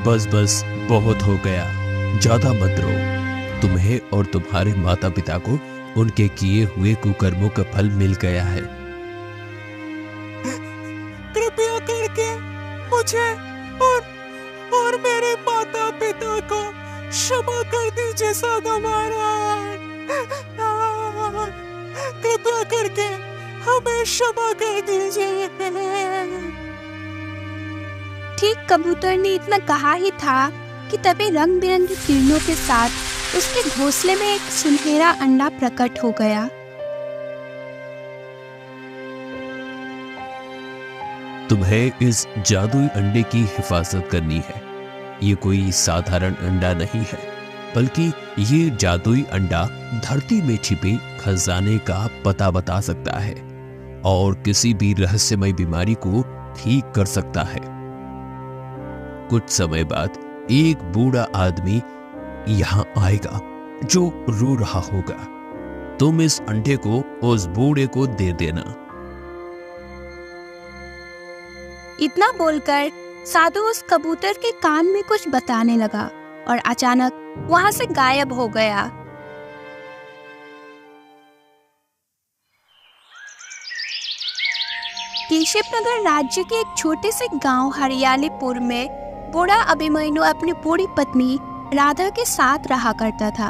बस बस बहुत हो गया, ज्यादा मत रो। तुम्हें और तुम्हारे माता पिता को उनके किए हुए कुकर्मों का फल मिल गया है। कृपया करके मुझे और मेरे माता पिता को क्षमा कर दीजिए साधु महाराज। कृपया करके हमें क्षमा कर दीजिए। ठीक कबूतर ने इतना कहा ही था कि तभी रंग बिरंगी किरणों के साथ उसके घोंसले में एक सुनहरा अंडा प्रकट हो गया। तुम्हें इस जादुई अंडे की हिफाजत करनी है। ये कोई साधारण अंडा नहीं है, बल्कि ये जादुई अंडा धरती में छिपे खजाने का पता बता सकता है और किसी भी रहस्यमय बीमारी को ठीक कर सकता है। कुछ समय बाद एक बूढ़ा आदमी यहां आएगा जो रो रहा होगा। तुम इस अंडे को उस बूढ़े को दे देना। इतना बोलकर साधु उस कबूतर के कान में कुछ बताने लगा और अचानक वहां से गायब हो गया। केशवनगर राज्य के एक छोटे से गांव हरियालीपुर में बूढ़ा अभिमन्यु अपनी बूढ़ी पत्नी राधा के साथ रहा करता था।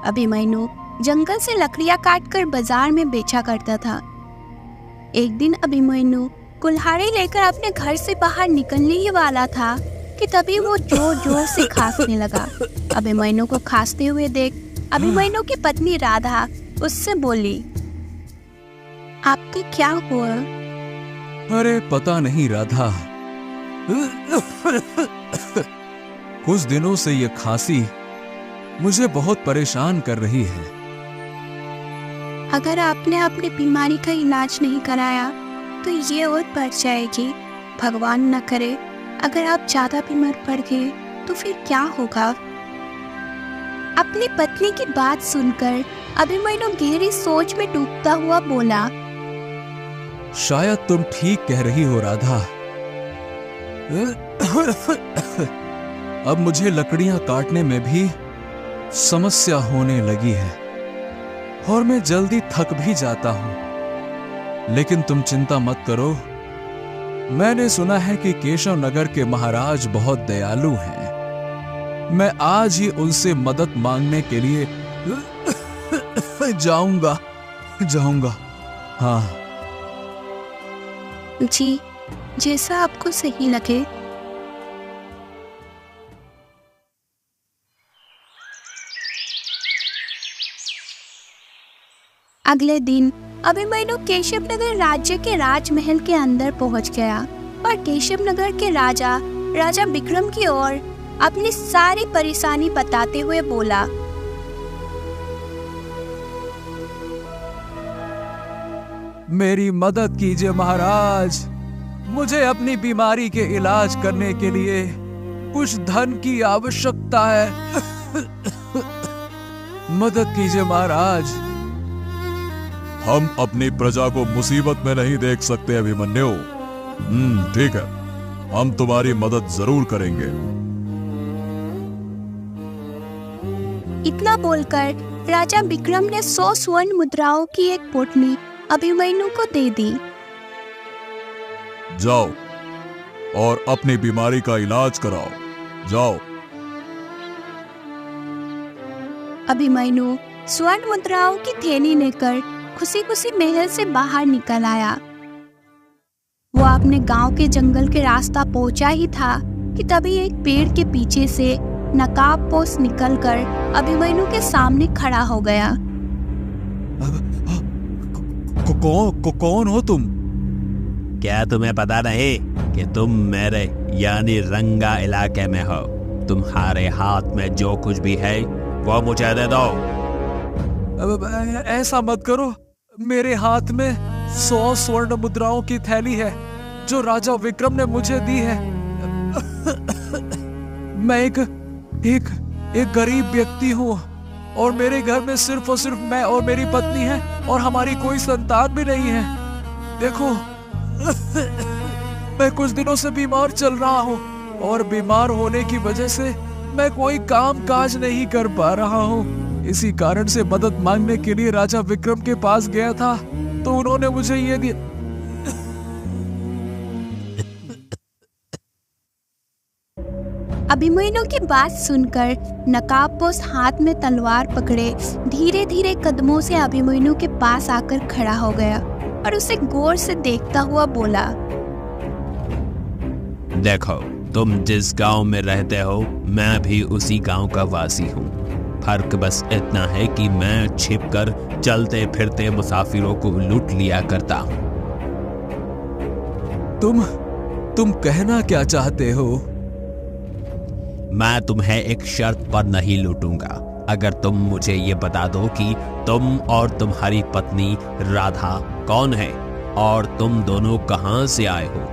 अभिमन्यु जंगल से लकड़ियां काटकर बाजार में बेचा करता था। एक दिन अभिमन्यु कुल्हाड़ी लेकर अपने घर से बाहर निकलने ही वाला था कि तभी वो जोर जोर से खांसने लगा। अभिमन्यु को खांसते हुए देख अभिमन्यु की पत्नी राधा उससे बोली, आपको क्या हुआ? अरे पता नहीं राधा, कुछ दिनों से ये खांसी मुझे बहुत परेशान कर रही है। अगर आपने अपनी बीमारी का इलाज नहीं कराया तो ये और बढ़ जाएगी। भगवान न करे अगर आप ज्यादा बीमार पड़ गए तो फिर क्या होगा? अपनी पत्नी की बात सुनकर अभिमन्यु गहरी सोच में डूबता हुआ बोला, शायद तुम ठीक कह रही हो राधा। अब मुझे लकड़ियां काटने में भी समस्या होने लगी है और मैं जल्दी थक भी जाता हूं। लेकिन तुम चिंता मत करो, मैंने सुना है कि केशव नगर के महाराज बहुत दयालु हैं। मैं आज ही उनसे मदद मांगने के लिए जाऊंगा। हाँ जी, जैसा आपको सही लगे। अगले दिन अभिमन्यु केशवनगर राज्य के राजमहल के अंदर पहुंच गया और केशवनगर के राजा विक्रम की ओर अपनी सारी परेशानी बताते हुए बोला, मेरी मदद कीजिए महाराज। मुझे अपनी बीमारी के इलाज करने के लिए कुछ धन की आवश्यकता है। मदद कीजिए महाराज। हम अपनी प्रजा को मुसीबत में नहीं देख सकते अभिमन्यु। ठीक है, हम तुम्हारी मदद जरूर करेंगे। इतना बोलकर राजा विक्रम ने 100 स्वर्ण मुद्राओं की एक पोटली अभिमन्यु को दे दी। जाओ और अपनी बीमारी का इलाज कराओ, जाओ। अभिमन्यु स्वर्ण मुद्राओं की थैली लेकर खुशी खुशी महल से बाहर निकल आया। वो अपने गांव के जंगल के रास्ता पहुंचा ही था कि तभी एक पेड़ के पीछे से नकाबपोश निकलकर अभिमन्यु के सामने खड़ा हो गया। कौन हो तुम? क्या तुम्हें पता नहीं कि तुम मेरे यानी रंगा इलाके में हो? तुम्हारे हाथ में जो कुछ भी है वो मुझे दे दो। ऐसा मत करो, मेरे हाथ में 100 स्वर्ण मुद्राओं की थैली है जो राजा विक्रम ने मुझे दी है। मैं एक गरीब व्यक्ति हूँ और मेरे घर में सिर्फ और सिर्फ मैं और मेरी पत्नी है और हमारी कोई संतान भी नहीं है। देखो, मैं कुछ दिनों से बीमार चल रहा हूँ और बीमार होने की वजह से मैं कोई काम काज नहीं कर पा रहा हूँ। इसी कारण से मदद मांगने के लिए राजा विक्रम के पास गया था, तो उन्होंने मुझे ये दिया। अभिमन्यु की बात सुनकर नकाबपोश हाथ में तलवार पकड़े धीरे धीरे कदमों से अभिमन्यु के पास आकर खड़ा हो गया और उसे गौर से देखता हुआ बोला, देखो, तुम जिस गांव में रहते हो मैं भी उसी गांव का वासी हूँ। फर्क बस इतना है कि मैं छिपकर चलते फिरते मुसाफिरों को लूट लिया करता हूँ। तुम कहना क्या चाहते हो? मैं तुम्हें एक शर्त पर नहीं लूटूंगा, अगर तुम मुझे ये बता दो कि तुम और तुम्हारी पत्नी राधा कौन है और तुम दोनों कहां से आए हो।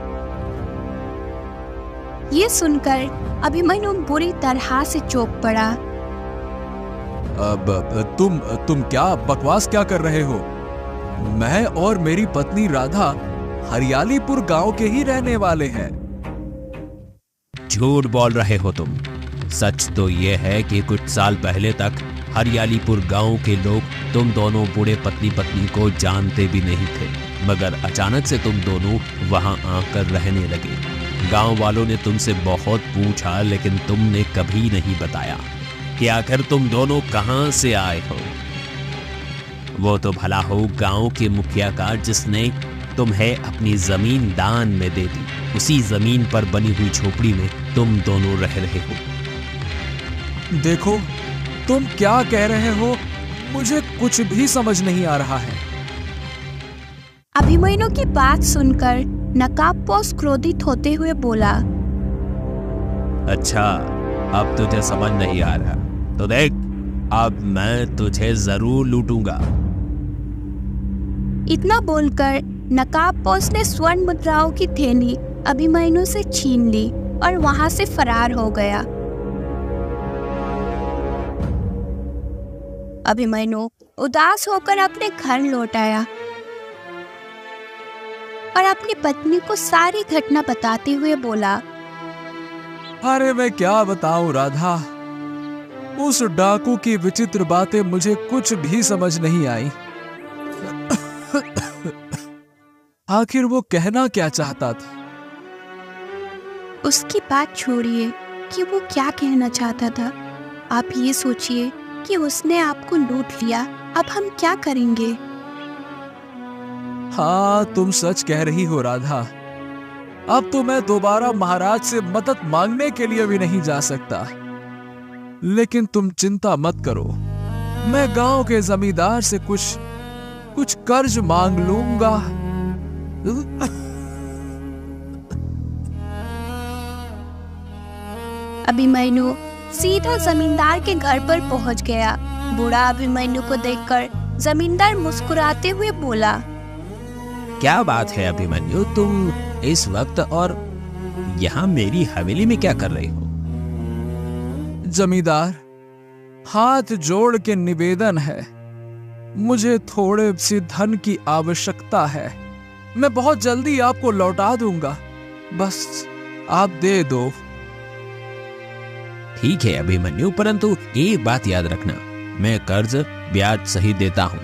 ये सुनकर अभिमन्यु बुरी तरह से चौंक पड़ा। अब तुम क्या बकवास क्या कर रहे हो? मैं और मेरी पत्नी राधा हरियालीपुर गांव के ही रहने वाले हैं। झूठ बोल रहे हो तुम। सच तो यह है कि कुछ साल पहले तक हरियालीपुर गांव के लोग तुम दोनों बूढ़े पत्नी पत्नी को जानते भी नहीं थे, मगर अचानक से तुम दोनों वहां आकर रहने लगे। गांव वालों ने तुमसे बहुत पूछा, लेकिन तुमने कभी नहीं बताया कि आखिर तुम दोनों कहां से आए हो। वो तो भला हो गांव के मुखिया का, जिसने तुम्हें अपनी जमीन दान में दे दी। उसी जमीन पर बनी हुई झोपड़ी में तुम दोनों रह रहे हो। देखो, तुम क्या कह रहे हो? मुझे कुछ भी समझ नहीं आ रहा है। अभिमन्यु की बात सुनकर नकाबपोश क्रोधित होते हुए बोला, अच्छा, अब तुझे समझ नहीं आ रहा तो देख, अब मैं तुझे जरूर लूटूंगा। इतना बोलकर नकाबपोश ने स्वर्ण मुद्राओं की थैली अभिमन्यु से छीन ली और वहां से फरार हो गया। अभिमन्यु उदास होकर अपने घर लौट आया और अपनी पत्नी को सारी घटना बताते हुए बोला, अरे मैं क्या बताऊं राधा, उस डाकू की विचित्र बातें मुझे कुछ भी समझ नहीं आई। आखिर वो कहना क्या चाहता था? उसकी बात छोड़िए कि वो क्या कहना चाहता था। आप ये सोचिए कि उसने आपको लूट लिया, अब हम क्या करेंगे? हाँ, तुम सच कह रही हो राधा। अब तो मैं दोबारा महाराज से मदद मांगने के लिए भी नहीं जा सकता। लेकिन तुम चिंता मत करो, मैं गांव के जमींदार से कुछ कर्ज मांग लूंगा। अभिमन्यु सीधा जमींदार के घर पर पहुंच गया। बूढ़ा अभिमन्यु को देखकर जमींदार मुस्कुराते हुए बोला, क्या बात है अभिमन्यु, तुम इस वक्त और यहाँ मेरी हवेली में क्या कर रहे हो? जमींदार, हाथ जोड़ के निवेदन है, मुझे थोड़े सी धन की आवश्यकता है। मैं बहुत जल्दी आपको लौटा दूंगा, बस आप दे दो। ठीक है अभिमन्यु, परंतु एक बात याद रखना, मैं कर्ज ब्याज सहित देता हूँ।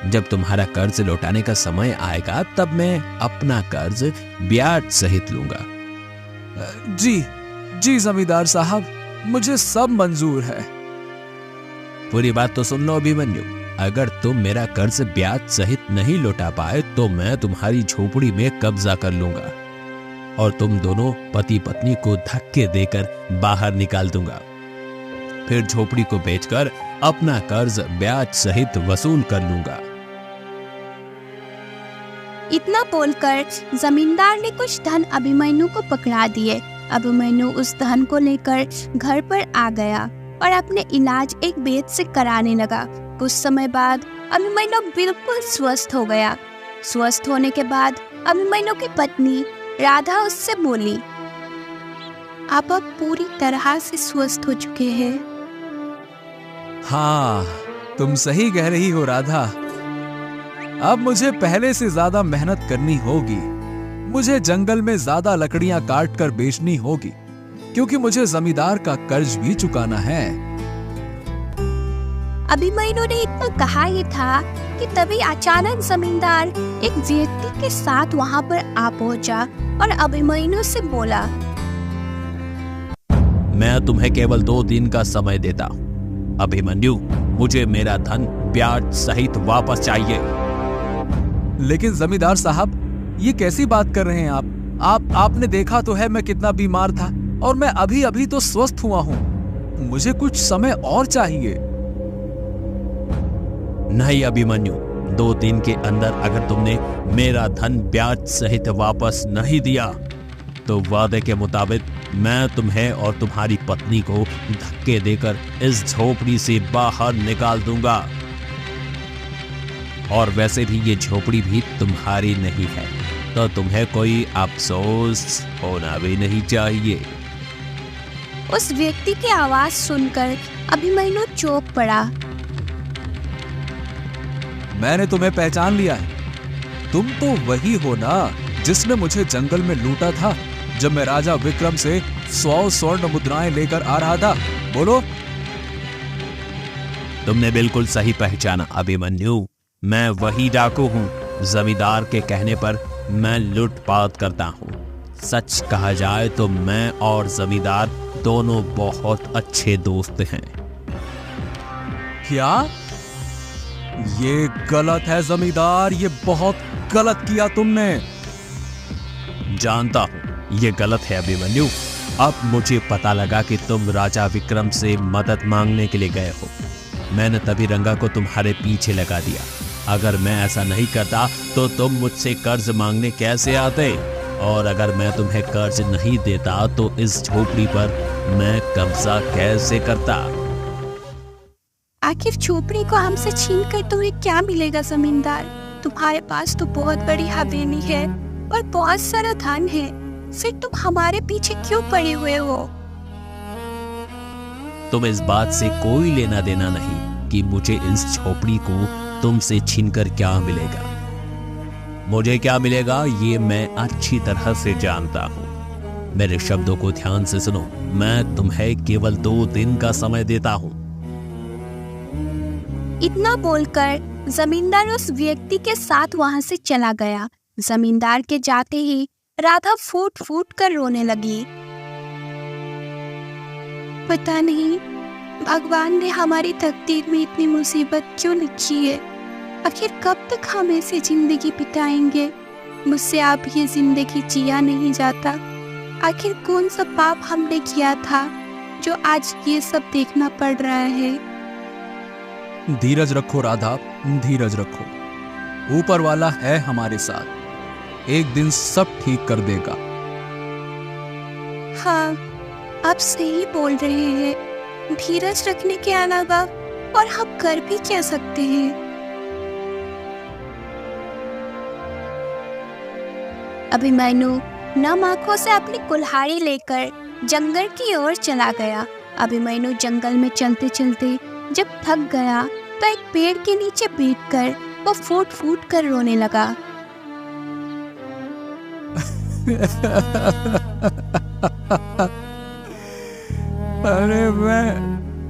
जब तुम्हारा कर्ज लौटाने का समय आएगा तब मैं अपना कर्ज ब्याज सहित लूंगा। जी जमींदार साहब, मुझे सब मंजूर है। पूरी बात तो सुन लो अभिमन्यु, अगर तुम मेरा कर्ज ब्याज सहित नहीं लौटा पाए तो मैं तुम्हारी झोपड़ी में कब्जा कर लूंगा और तुम दोनों पति पत्नी को धक्के देकर बाहर निकाल दूंगा। फिर झोपड़ी को बेचकर अपना कर्ज ब्याज सहित वसूल कर लूंगा। इतना बोलकर जमींदार ने कुछ धन अभिमन्यु को पकड़ा दिए। अभिमन्यु उस धन को लेकर घर पर आ गया और अपने इलाज एक वैद्य से कराने लगा। कुछ समय बाद अभिमन्यु बिल्कुल स्वस्थ हो गया। स्वस्थ होने के बाद अभिमन्यु की पत्नी राधा उससे बोली, आप अब पूरी तरह से स्वस्थ हो चुके हैं। हाँ, तुम सही कह रही हो राधा। अब मुझे पहले से ज्यादा मेहनत करनी होगी। मुझे जंगल में ज्यादा लकड़ियां काट कर बेचनी होगी, क्योंकि मुझे जमींदार का कर्ज भी चुकाना है। अभिमन्यु ने इतना कहा ही था कि तभी अचानक जमींदार एक व्यक्ति के साथ वहां पर आ पहुंचा और अभिमन्यु से बोला, मैं तुम्हें केवल 2 दिन का समय देता हूं। अभिमन्यु, मुझे मेरा धन ब्याज सहित वापस चाहिए। लेकिन जमींदार साहब, ये कैसी बात कर रहे हैं आपने देखा तो है मैं कितना बीमार था, और मैं अभी अभी तो स्वस्थ हुआ हूं। मुझे कुछ समय और चाहिए। नहीं अभिमन्यु, 2 दिन के अंदर अगर तुमने मेरा धन ब्याज सहित वापस नहीं दिया तो वादे के मुताबिक मैं तुम्हें और तुम्हारी पत्नी को धक्के देकर इस झोपड़ी से बाहर निकाल दूंगा। और वैसे भी ये झोपड़ी भी तुम्हारी नहीं है, तो तुम्हें कोई अफसोस होना भी नहीं चाहिए। उस व्यक्ति की आवाज सुनकर अभिमन्यु चौंक पड़ा। मैंने तुम्हें पहचान लिया है। तुम तो वही हो ना जिसने मुझे जंगल में लूटा था जब मैं राजा विक्रम से 100 स्वर्ण मुद्राएं लेकर आ रहा था। बोलो। तुमने बिल्कुल सही पहचाना अभिमन्यु, मैं वही डाकू हूँ। जमींदार के कहने पर मैं लूटपाट करता हूँ। सच कहा जाए तो मैं और जमींदार दोनों बहुत अच्छे दोस्त हैं। क्या? ये गलत है जमींदार, ये बहुत गलत किया तुमने। जानता हूँ ये गलत है अभिमन्यु। अब मुझे पता लगा कि तुम राजा विक्रम से मदद मांगने के लिए गए हो। मैंने तभी रंगा को तुम्हारे पीछे लगा दिया। अगर मैं ऐसा नहीं करता तो तुम मुझसे कर्ज मांगने कैसे आते, और अगर मैं तुम्हें कर्ज नहीं देता तो इस झोपड़ी पर मैं कब्जा कैसे करता। आखिर झोपड़ी को हमसे छीन कर तुम्हें क्या मिलेगा जमींदार? तुम्हारे पास तो बहुत बड़ी हवेली है और बहुत सारा धन है, फिर तुम हमारे पीछे क्यों पड़े हुए हो? तुम इस बात से कोई लेना देना नहीं कि मुझे इस झोपड़ी को तुमसे छीनकर क्या मिलेगा। मुझे क्या मिलेगा ये मैं अच्छी तरह से जानता हूं। मेरे शब्दों को ध्यान से सुनो। मैं तुम्हें केवल 2 दिन का समय देता हूं। इतना बोलकर जमींदार उस व्यक्ति के साथ वहां से चला गया। जमींदार के जाते ही राधा फूट फूट कर रोने लगी। पता नहीं भगवान ने हमारी तकदीर में इतनी मुसीबत क्यों लिखी है। आखिर कब तक हम ऐसी जिंदगी बिताएंगे? मुझसे अब ये जिंदगी जिया नहीं जाता। आखिर कौन सा पाप हमने किया था जो आज ये सब देखना पड़ रहा है। धीरज रखो राधा, धीरज रखो। ऊपर वाला है हमारे साथ, एक दिन सब ठीक कर देगा। हाँ, आप सही बोल रहे हैं। धीरज रखने के अलावा और हम कर भी क्या सकते हैं। अभिमन्यु नम आंखों से अपनी कुल्हाड़ी लेकर जंगल की ओर चला गया। अभिमन्यु जंगल में चलते चलते जब थक गया तो एक पेड़ के नीचे बैठकर वो फूट फूट कर रोने लगा। अरे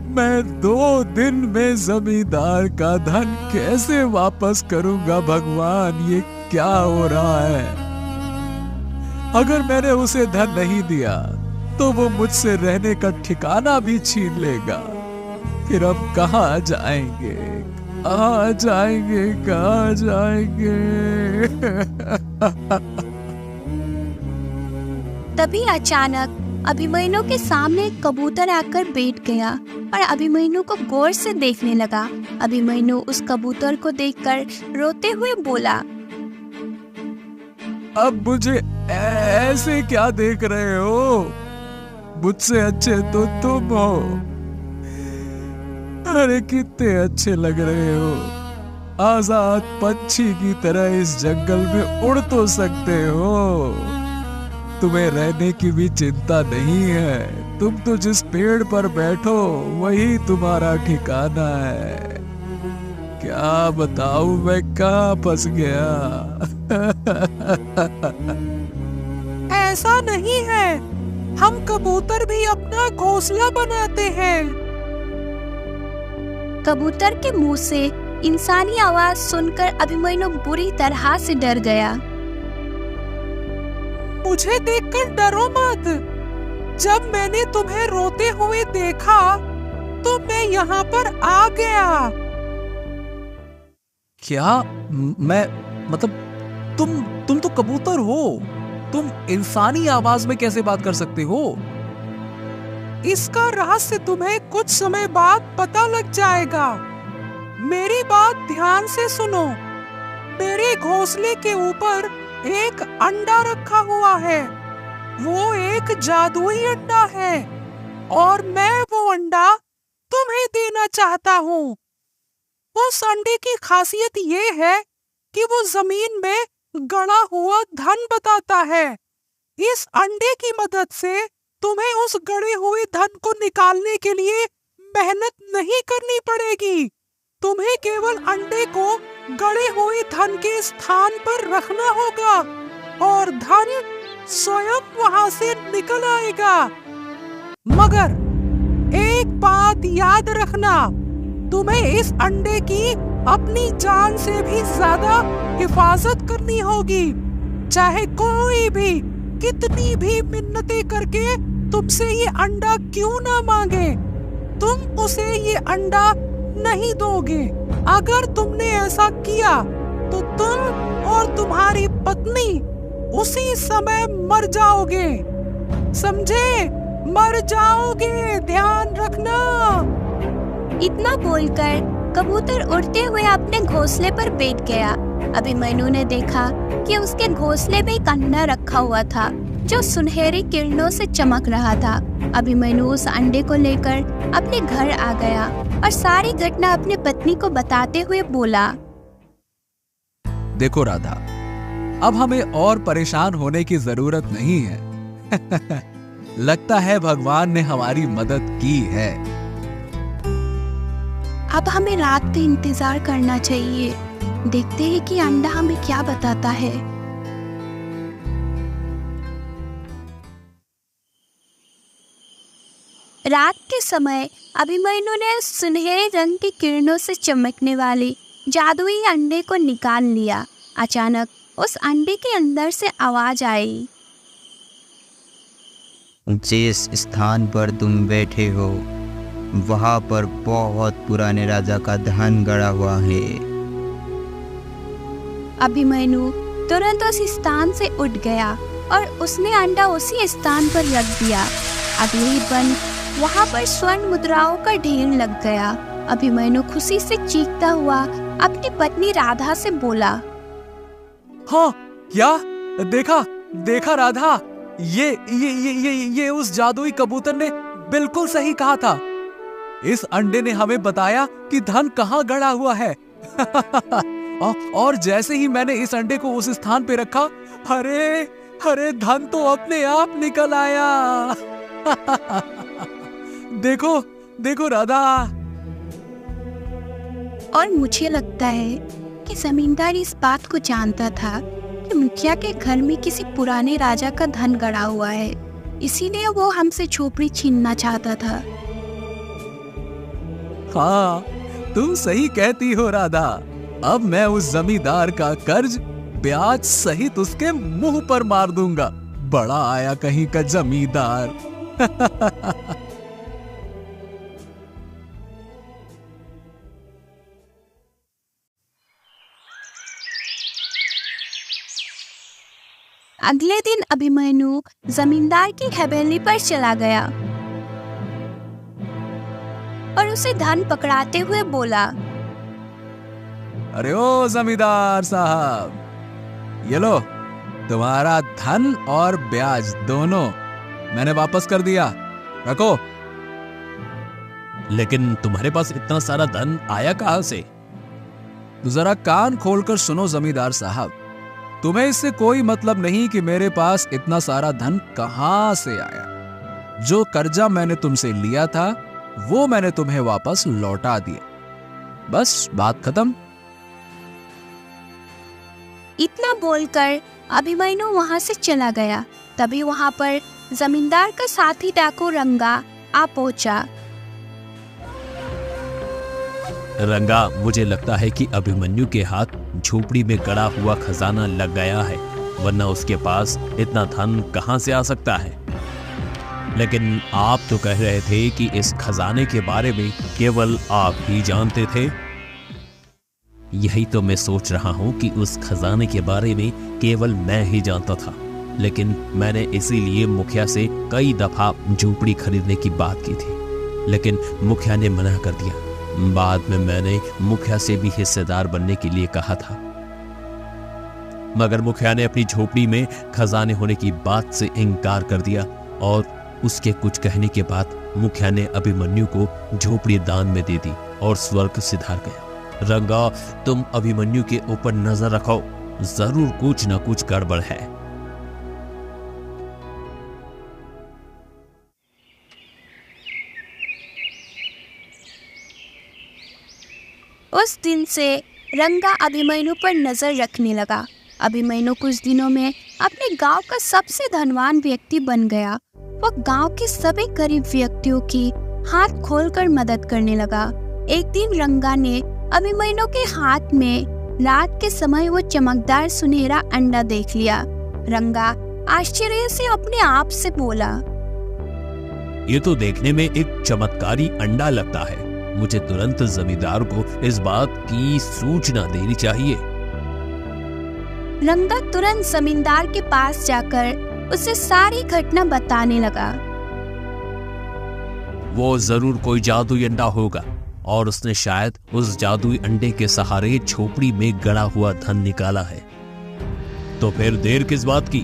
मैं 2 दिन में जमींदार का धन कैसे वापस करूंगा भगवान, ये क्या हो रहा है। अगर मैंने उसे धन नहीं दिया तो वो मुझसे रहने का ठिकाना भी छीन लेगा। फिर अब कहाँ जाएंगे, कहाँ जाएंगे, कहाँ जाएंगे। तभी अचानक अभिमन्यु के सामने एक कबूतर आकर बैठ गया और अभिमन्यु को गौर से देखने लगा। अभिमन्यु उस कबूतर को देखकर रोते हुए बोला, अब मुझे ऐसे क्या देख रहे हो? मुझसे अच्छे तो तुम हो। अरे कितने अच्छे लग रहे हो। आजाद पंछी की तरह इस जंगल में उड़ तो सकते हो। तुम्हें रहने की भी चिंता नहीं है। तुम तो जिस पेड़ पर बैठो वही तुम्हारा ठिकाना है। क्या बताऊं मैं कहाँ फंस गया। ऐसा नहीं है, हम कबूतर भी अपना घोंसला बनाते हैं। कबूतर के मुंह से इंसानी आवाज सुनकर अभिमन्यु बुरी तरह से डर गया। मुझे देखकर डरो मत। जब मैंने तुम्हें रोते हुए देखा तो मैं यहाँ पर आ गया। क्या मैं मतलब तुम तो कबूतर हो, तुम इंसानी आवाज में कैसे बात कर सकते हो? इसका रहस्य तुम्हें कुछ समय बाद पता लग जाएगा। मेरी बात ध्यान से सुनो। मेरे घोंसले के ऊपर एक अंडा रखा हुआ है। वो एक जादुई अंडा है और मैं वो अंडा तुम्हें देना चाहता हूँ। उस अंडे की खासियत ये है कि वो जमीन में गड़ा हुआ धन बताता है। इस अंडे की मदद से तुम्हें उस गड़े हुए धन को निकालने के लिए मेहनत नहीं करनी पड़ेगी। तुम्हें केवल अंडे को गड़े हुए धन के स्थान पर रखना होगा और धन स्वयं वहां से निकल आएगा। मगर एक बात याद रखना, तुम्हें इस अंडे की अपनी जान से भी ज्यादा हिफाजत करनी होगी। चाहे कोई भी कितनी भी मिन्नतें करके तुमसे ये अंडा क्यों ना मांगे, तुम उसे ये अंडा नहीं दोगे। अगर तुमने ऐसा किया तो तुम और तुम्हारी पत्नी उसी समय मर जाओगे। समझे? मर जाओगे, ध्यान रखना। इतना बोलकर कबूतर उड़ते हुए अपने घोंसले पर बैठ गया। अभिमन्यु ने देखा कि उसके घोंसले में एक अंडा रखा हुआ था जो सुनहरी किरणों से चमक रहा था। अभिमन्यु उस अंडे को लेकर अपने घर आ गया और सारी घटना अपनी पत्नी को बताते हुए बोला, देखो राधा, अब हमें और परेशान होने की जरूरत नहीं है। लगता है भगवान ने हमारी मदद की है। अब हमें रात का इंतजार करना चाहिए। देखते हैं कि अंडा हमें क्या बताता है। रात के समय अभिमन्यु ने सुनहरे रंग की किरणों से चमकने वाली जादुई अंडे को निकाल लिया। अचानक उस अंडे के अंदर से आवाज आई, जिस स्थान पर तुम बैठे हो वहां पर बहुत पुराने राजा का धन गड़ा हुआ है। अभिमन्यु तुरंत उस स्थान से उठ गया और उसने अंडा उसी स्थान पर रख दिया। अगले ही पल वहां पर स्वर्ण मुद्राओं का ढेर लग गया। अभिमन्यु खुशी से चीखता हुआ अपनी पत्नी राधा से बोला, हाँ, क्या देखा राधा, ये उस जादुई कबूतर ने बिल्कुल सही कहा था। इस अंडे ने हमें बताया कि धन कहाँ गड़ा हुआ है। और जैसे ही मैंने इस अंडे को उस स्थान पे रखा, अरे धन तो अपने आप निकल आया। देखो राधा। और मुझे लगता है कि जमींदार इस बात को जानता था कि मुखिया के घर में किसी पुराने राजा का धन गड़ा हुआ है, इसीलिए वो हमसे झोपड़ी छीनना चाहता था। हाँ, तुम सही कहती हो राधा। अब मैं उस जमींदार का कर्ज ब्याज सहित उसके मुंह पर मार दूंगा। बड़ा आया कहीं का जमींदार। अगले दिन अभिमन्यु जमींदार की हवेली पर चला गया और उसे धन पकड़ाते हुए बोला, अरे ओ जमींदार साहब, ये लो तुम्हारा धन और ब्याज दोनों मैंने वापस कर दिया, रखो। लेकिन तुम्हारे पास इतना सारा धन आया कहां से? तो जरा कान खोलकर सुनो जमींदार साहब, तुम्हें इससे कोई मतलब नहीं कि मेरे पास इतना सारा धन कहां से आया। जो कर्जा मैंने तुमसे लिया था वो मैंने तुम्हें वापस लौटा दिया। बस बात खत्म। इतना बोलकर अभिमन्यु वहां से चला गया। तभी वहां पर जमींदार का साथी डाकू रंगा आ पहुंचा। रंगा, मुझे लगता है कि अभिमन्यु के हाथ झोपड़ी में गड़ा हुआ खजाना लग गया है, वरना उसके पास इतना धन कहां से आ सकता है। लेकिन आप तो कह रहे थे कि इस खजाने के बारे में केवल आप ही जानते थे। यही तो मैं सोच रहा हूं कि उस खजाने के बारे में केवल मैं ही जानता था, लेकिन मैंने इसीलिए मुखिया से कई दफा झोपड़ी खरीदने की बात की थी, लेकिन मुखिया ने मना कर दिया। बाद में मैंने मुखिया से भी हिस्सेदार बनने के लिए कहा था, मगर मुखिया ने अपनी झोपड़ी में खजाने होने की बात से इनकार कर दिया और उसके कुछ कहने के बाद मुखिया ने अभिमन्यु को झोपड़ी दान में दे दी और स्वर्ग सिधार गया। रंगा, तुम अभिमन्यु के ऊपर नजर रखो, जरूर कुछ न कुछ गड़बड़ है। उस दिन से रंगा अभिमन्यु पर नजर रखने लगा। अभिमन्यु कुछ दिनों में अपने गांव का सबसे धनवान व्यक्ति बन गया। वह गांव के सभी गरीब व्यक्तियों की हाथ खोलकर मदद करने लगा। एक दिन रंगा ने अभिमन्यु के हाथ में रात के समय वो चमकदार सुनहरा अंडा देख लिया। रंगा आश्चर्य से अपने आप से बोला, ये तो देखने में एक चमत्कारी अंडा लगता है। मुझे तुरंत जमींदार को इस बात की सूचना देनी चाहिए। रंगा तुरंत जमींदार के पास जाकर उसे सारी घटना बताने लगा। वो जरूर कोई जादुई अंडा होगा और उसने शायद उस जादुई अंडे के सहारे झोपड़ी में गड़ा हुआ धन निकाला है। तो फिर देर किस बात की,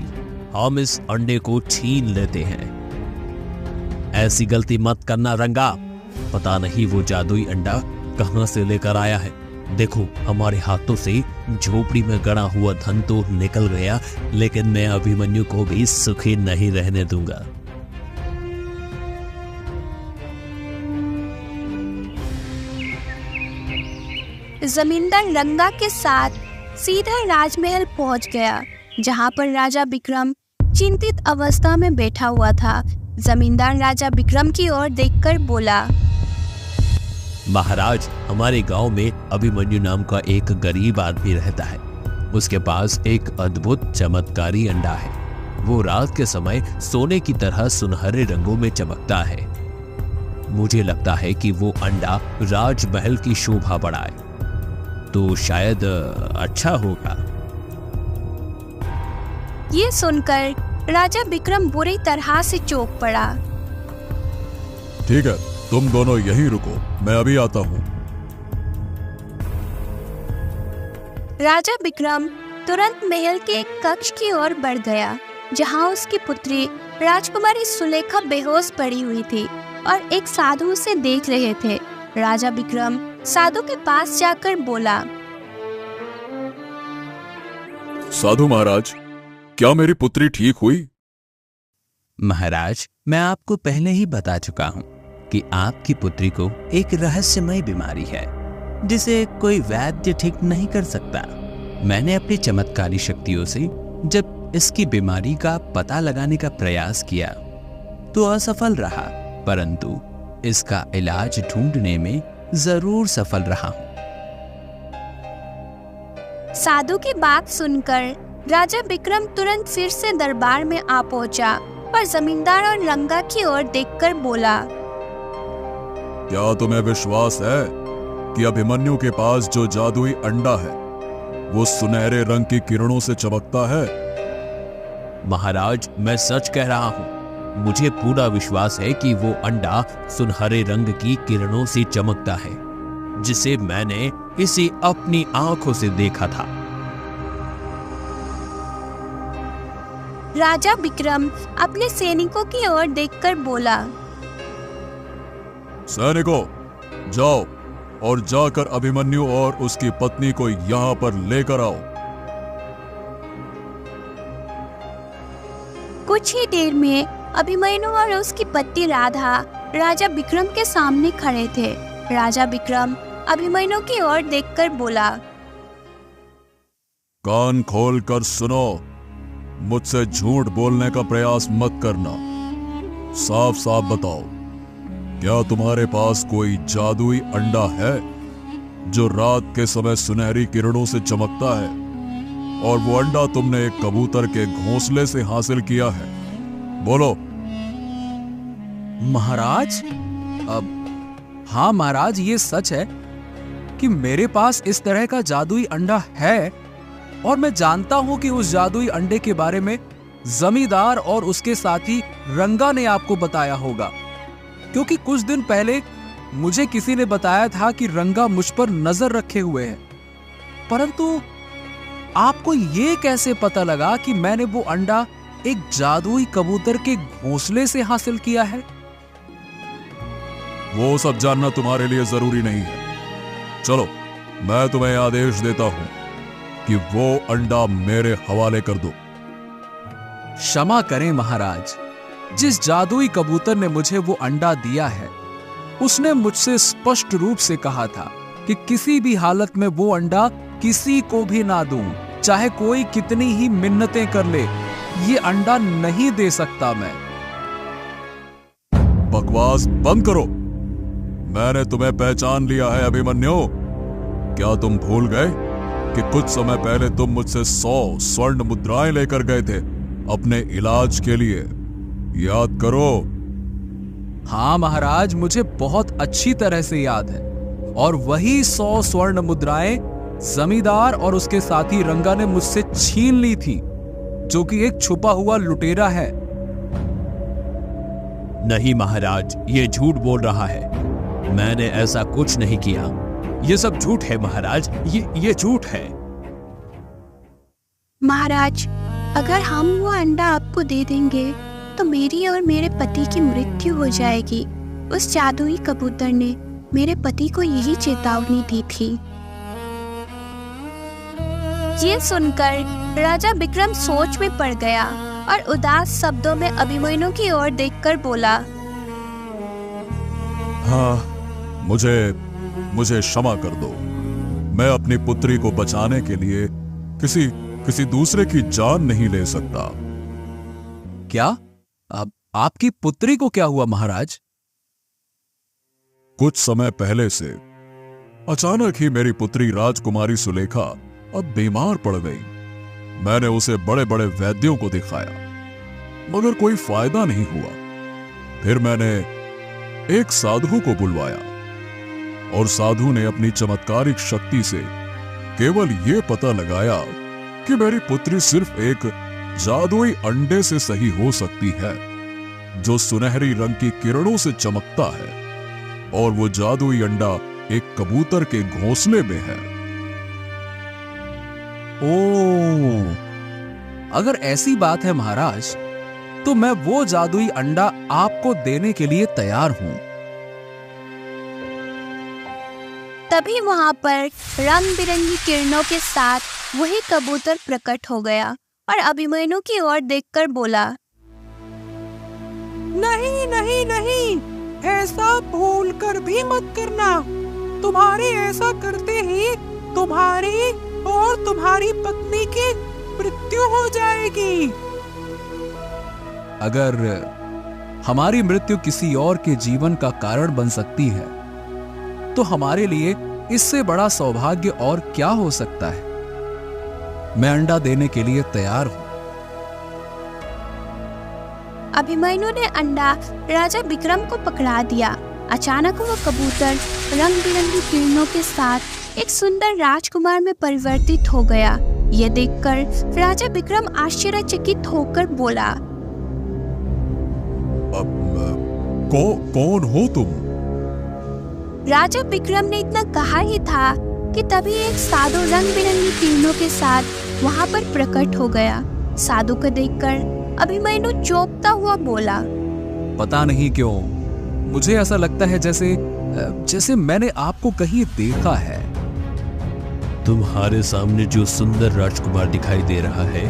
हम इस अंडे को छीन लेते हैं। ऐसी गलती मत करना रंगा, पता नहीं वो जादुई अंडा कहां से लेकर आया है। देखो, हमारे हाथों से झोपड़ी में गड़ा हुआ धन तो निकल गया, लेकिन मैं अभिमन्यु को भी सुखी नहीं रहने दूंगा। जमींदार रंगा के साथ सीधा राजमहल पहुंच गया, जहां पर राजा विक्रम चिंतित अवस्था में बैठा हुआ था। जमींदार राजा विक्रम की ओर देखकर बोला, महाराज, हमारे गांव में अभिमन्यु नाम का एक गरीब आदमी रहता है। उसके पास एक अद्भुत चमत्कारी अंडा है। वो रात के समय सोने की तरह सुनहरे रंगों में चमकता है। मुझे लगता है कि वो अंडा राजमहल की शोभा बढ़ाए, तो शायद अच्छा होगा। ये सुनकर राजा विक्रम बुरी तरह से चौंक पड़ा। ठीक है, तुम दोनों यहीं रुको, मैं अभी आता हूँ। राजा विक्रम तुरंत महल के एक कक्ष की ओर बढ़ गया, जहां उसकी पुत्री राजकुमारी सुलेखा बेहोश पड़ी हुई थी और एक साधु उसे देख रहे थे। राजा विक्रम साधु के पास जाकर बोला, साधु महाराज, क्या मेरी पुत्री ठीक हुई? महाराज, मैं आपको पहले ही बता चुका हूँ कि आपकी पुत्री को एक रहस्यमय बीमारी है, जिसे कोई वैद्य ठीक नहीं कर सकता। मैंने अपनी चमत्कारी शक्तियों से जब इसकी बीमारी का पता लगाने का प्रयास किया तो असफल रहा, परंतु इसका इलाज ढूंढने में जरूर सफल रहा हूं। साधु की बात सुनकर राजा विक्रम तुरंत फिर से दरबार में आ पहुंचा और जमींदार और रंगा की ओर देखकर बोला, क्या तुम्हें विश्वास है कि अभिमन्यु के पास जो जादुई अंडा है वो सुनहरे रंग की किरणों से चमकता है? महाराज, मैं सच कह रहा हूँ। मुझे पूरा विश्वास है कि वो अंडा सुनहरे रंग की किरणों से चमकता है, जिसे मैंने इसे अपनी आंखों से देखा था। राजा विक्रम अपने सैनिकों की ओर देखकर बोला, सैनिकों, जाओ और जाकर अभिमन्यु और उसकी पत्नी को यहाँ पर लेकर आओ। कुछ ही देर में अभिमन्यु और उसकी पत्नी राधा राजा विक्रम के सामने खड़े थे। राजा विक्रम अभिमन्यु की ओर देखकर बोला, कान खोल कर सुनो, मुझसे झूठ बोलने का प्रयास मत करना। साफ साफ बताओ, क्या तुम्हारे पास कोई जादुई अंडा है जो रात के समय सुनहरी किरणों से चमकता है, और वो अंडा तुमने एक कबूतर के घोंसले से हासिल किया है? बोलो। महाराज, हाँ महाराज, ये सच है कि मेरे पास इस तरह का जादुई अंडा है, और मैं जानता हूं कि उस जादुई अंडे के बारे में जमींदार और उसके साथी रंगा ने आपको बताया होगा, क्योंकि कुछ दिन पहले मुझे किसी ने बताया था कि रंगा मुझ पर नजर रखे हुए है। परंतु आपको ये कैसे पता लगा कि मैंने वो अंडा एक जादुई कबूतर के घोंसले से हासिल किया है? वो सब जानना तुम्हारे लिए जरूरी नहीं है। चलो, मैं तुम्हें आदेश देता हूं कि वो अंडा मेरे हवाले कर दो। क्षमा करें महाराज, जिस जादुई कबूतर ने मुझे वो अंडा दिया है, उसने मुझसे स्पष्ट रूप से कहा था कि किसी भी हालत में वो अंडा किसी को भी ना दूं, चाहे कोई कितनी ही मिन्नतें कर ले, ये अंडा नहीं दे सकता मैं। बकवास बंद करो। मैंने तुम्हें पहचान लिया है अभिमन्यु। क्या तुम भूल गए कि कुछ समय पहले तुम मुझसे 100 स्वर्ण मुद्राएं लेकर गए थे अपने इलाज के लिए? याद करो। हाँ महाराज, मुझे बहुत अच्छी तरह से याद है, और वही 100 स्वर्ण मुद्राएं जमींदार और उसके साथी रंगा ने मुझसे छीन ली थी, जो कि एक छुपा हुआ लुटेरा है। नहीं महाराज, ये झूठ बोल रहा है। मैंने ऐसा कुछ नहीं किया। ये सब झूठ है महाराज, ये झूठ है। महाराज, अगर हम वो अंडा आपको दे देंगे तो मेरी और मेरे पति की मृत्यु हो जाएगी। उस जादुई कबूतर ने मेरे पति को यही चेतावनी दी थी। ये सुनकर राजा विक्रम सोच में पड़ गया और उदास शब्दों में अभिमन्यु की ओर देखकर बोला, हाँ, मुझे क्षमा कर दो। मैं अपनी पुत्री को बचाने के लिए किसी दूसरे की जान नहीं ले सकता। क्या? अब आपकी पुत्री को क्या हुआ महाराज? कुछ समय पहले से अचानक ही मेरी पुत्री राजकुमारी सुलेखा अब बीमार पड़ गई। मैंने उसे बड़े बड़े वैद्यों को दिखाया, मगर कोई फायदा नहीं हुआ। फिर मैंने एक साधु को बुलवाया, और साधु ने अपनी चमत्कारिक शक्ति से केवल यह पता लगाया कि मेरी पुत्री सिर्फ एक जादुई अंडे से सही हो सकती है, जो सुनहरी रंग की किरणों से चमकता है, और वो जादुई अंडा एक कबूतर के घोंसले में है। ओह, अगर ऐसी बात है महाराज, तो मैं वो जादुई अंडा आपको देने के लिए तैयार हूं। तभी वहां पर रंग बिरंगी किरणों के साथ वही कबूतर प्रकट हो गया और अभिमन्यु की ओर देखकर बोला, नहीं नहीं नहीं, ऐसा भूल कर भी मत करना। तुम्हारे ऐसा करते ही तुम्हारी और तुम्हारी पत्नी की मृत्यु हो जाएगी। अगर हमारी मृत्यु किसी और के जीवन का कारण बन सकती है, तो हमारे लिए इससे बड़ा सौभाग्य और क्या हो सकता है। मैं अंडा देने के लिए तैयार हूं। अभिमन्यु ने अंडा राजा विक्रम को पकड़ा दिया। अचानक वो कबूतर रंग बिरंगी किरणों के साथ एक सुंदर राजकुमार में परिवर्तित हो गया। ये देखकर राजा विक्रम आश्चर्यचकित होकर बोला, कौन हो तुम? राजा विक्रम ने इतना कहा ही था कि तभी एक साधु रंग बिरंगी किरणों के साथ वहां पर प्रकट हो गया। साधु को देखकर अभिमन्यु चौंकता हुआ बोला, पता नहीं क्यों मुझे ऐसा लगता है जैसे मैंने आपको कहीं देखा है। तुम्हारे सामने जो सुंदर राजकुमार दिखाई दे रहा है,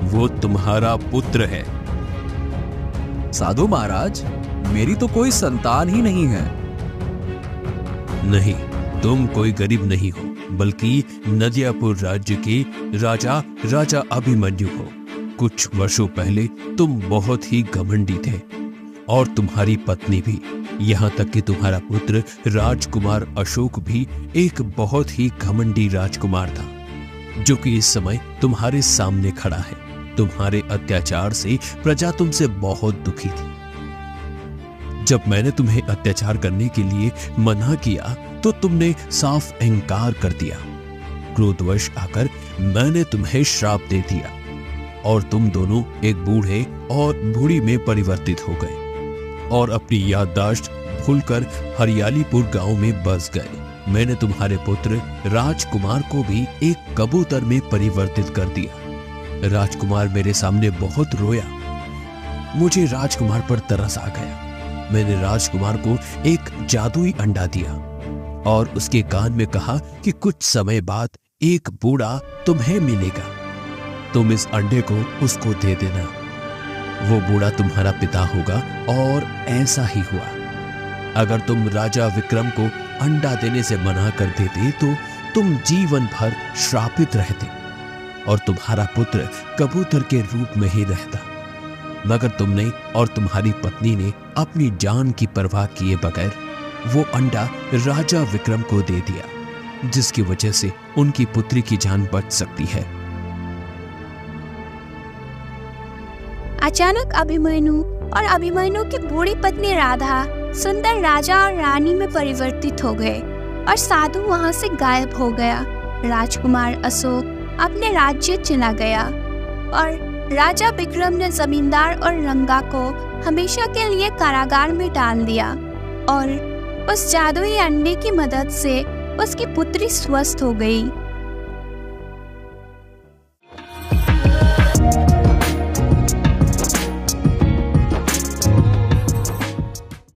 वो तुम्हारा पुत्र है। साधु महाराज, मेरी तो कोई संतान ही नहीं है। नहीं, तुम कोई गरीब नहीं हो, बल्कि नदियापुर राज्य के राजा अभिमन्यु हो। कुछ वर्षों पहले तुम बहुत ही घमंडी थे, और तुम्हारी पत्नी भी। यहाँ तक कि तुम्हारा पुत्र राजकुमार अशोक भी एक बहुत ही घमंडी राजकुमार था, जो कि इस समय तुम्हारे सामने खड़ा है। तुम्हारे अत्याचार से प्रजा तुमसे बहुत दुखी थी। जब मैंने तुम्हें अत्याचार करने के लिए मना किया तो तुमने साफ इनकार कर दिया। क्रोधवश आकर मैंने तुम्हें श्राप दे दिया और तुम दोनों एक बूढ़े और बूढ़ी में परिवर्तित हो गए और अपनी याददाश्त भूलकर हरियालीपुर गांव में बस गए। मैंने तुम्हारे पुत्र राजकुमार को भी एक कबूतर में परिवर्तित कर दिया। राजकुमार मेरे सामने बहुत रोया। मुझे राजकुमार पर तरस आ गया। मैंने राजकुमार को एक जादुई अंडा दिया और उसके कान में कहा कि कुछ समय बाद एक बूढ़ा तुम्हें मिलेगा, तुम इस अंडे को उसको दे देना। वो बूढ़ा तुम्हारा पिता होगा। और ऐसा ही हुआ। अगर तुम राजा विक्रम को अंडा देने से मना कर देते तो तुम जीवन भर श्रापित रहते और तुम्हारा पुत्र कबूतर के रूप में ही रहता। मगर तुमने और तुम्हारी पत्नी ने अपनी जान की परवाह किए बगैर वो अंडा राजा विक्रम को दे दिया, जिसकी वजह से उनकी पुत्री की जान बच सकती है। अचानक अभिमन्यु और अभिमन्यु की बूढ़ी पत्नी राधा सुंदर राजा और रानी में परिवर्तित हो गए और साधु वहां से गायब हो गया। राजकुमार अशोक अपने राज्य चला गया और राजा विक्रम ने जमींदार और रंगा को हमेशा के लिए कारागार में डाल दिया और उस जादुई अंडे की मदद से उसकी पुत्री स्वस्थ हो गई।